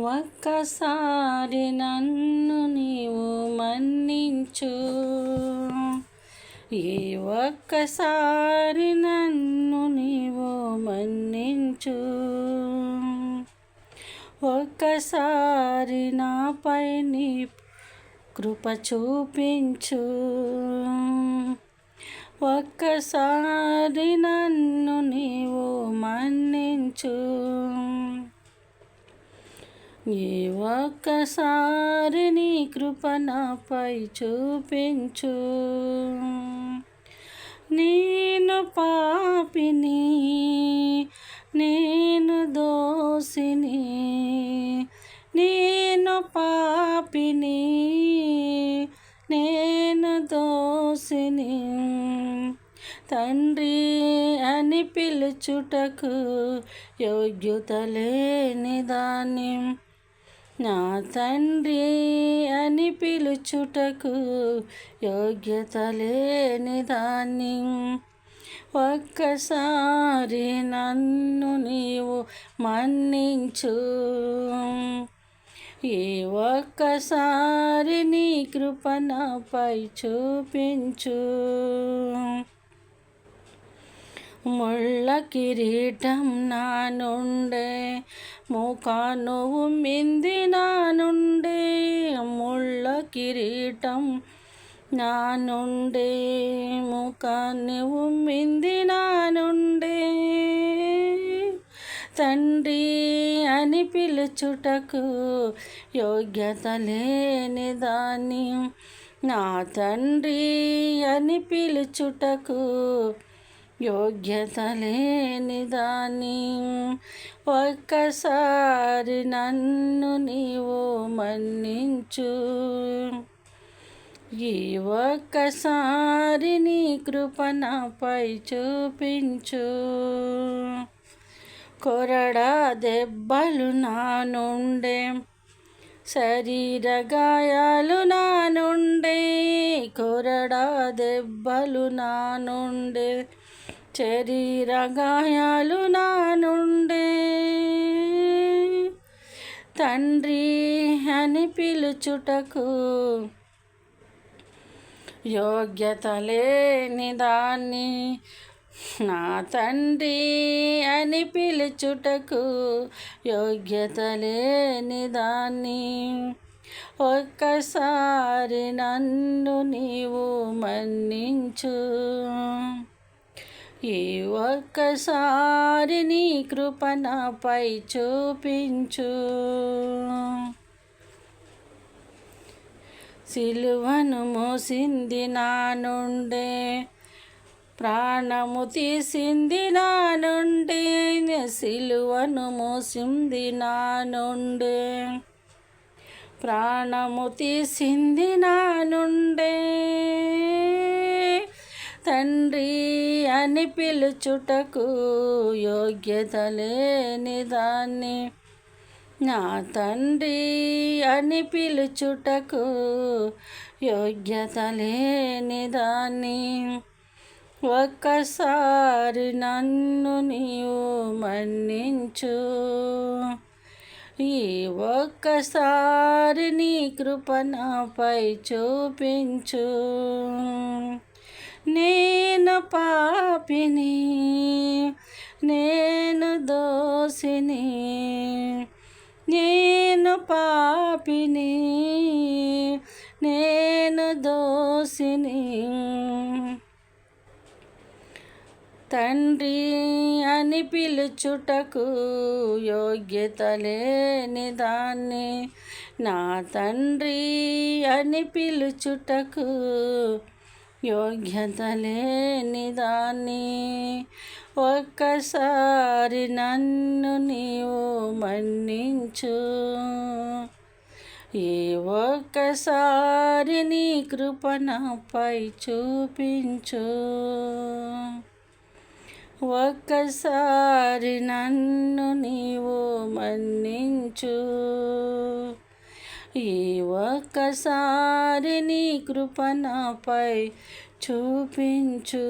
ఒక్కసారి నన్ను నీవు మన్నించు, ఈ ఒక్కసారి నన్ను నీవు మన్నించు, ఒక్కసారి నాపై నీ కృప చూపించు, ఒక్కసారి నన్ను నీవు మన్నించు, ఈ ఒక్కసారి నీ కృప నాపై చూపించు. నేను పాపిని, నేను దోషిని, నేను పాపిని, నేను దోషిని, తండ్రి అని పిలుచుటకు యోగ్యత లేని దాన్ని, నా తండ్రి అని పిలుచుటకు యోగ్యత లేని దాన్ని, ఒక్కసారి నన్ను నీవు మన్నించు, ఈ ఒక్కసారి నీ కృప నాపై చూపించు. ముళ్ళ కిరీటం నా నుండే, ముఖాను ఉమ్మింది నా నుండే, ముళ్ళ కిరీటం నా నుండే, ముఖాన్ని ఉమ్మింది నా నుండే, తండ్రి అని పిలుచుటకు యోగ్యత లేని దాన్ని, నా తండ్రి అని పిలుచుటకు యోగ్యత లేని దాన్ని, ఒక్కసారి నన్ను నీవు మన్నించు, ఈ ఒక్కసారి నీ కృప నాపై చూపించు. కొరడా దెబ్బలు నా నుండే, శరీర గాయాలు నా నుండే, కొరడా దెబ్బలు నా నుండే, శరీర గాయాలు నా నుండే, తండ్రి అని పిలుచుటకు యోగ్యత లేని దాన్ని, నా తండ్రి అని పిలుచుటకు యోగ్యత లేని దాన్ని, ఒక్కసారి నన్ను నీవు మన్నించు, ఈ ఒక్కసారి నీ కృప నాపై చూపించు. సిలువను మోసింది నా నుండే, ప్రాణము తీసింది నా నుండే, సిలువను మోసింది నా నుండే, ప్రాణము తీసింది నా నుండే, తండ్రి అని పిలుచుటకు యోగ్యత లేని దాన్ని, నా తండ్రి అని పిలుచుటకు యోగ్యత లేని దాన్ని, ఒక్కసారి నన్ను నీవు మన్నించు, ఈ ఒక్కసారి నీ కృప నాపై చూపించు. నేను పాపిని, నేను దోషిని, నేను పాపిని, నేను దోషిని, తండ్రి అని పిలుచుటకు యోగ్యత లేని దాన్ని, నా తండ్రి అని పిలుచుటకు యోగ్యత లేని దాన్ని, ఒక్కసారి నన్ను నీవు మన్నించు, ఈ ఒక్కసారి నీ కృప నాపై చూపించు, ఒక్కసారి నన్ను నీవు మన్నించు, ఈ ఒక్కసారి నీ కృప నాపై చూపించు.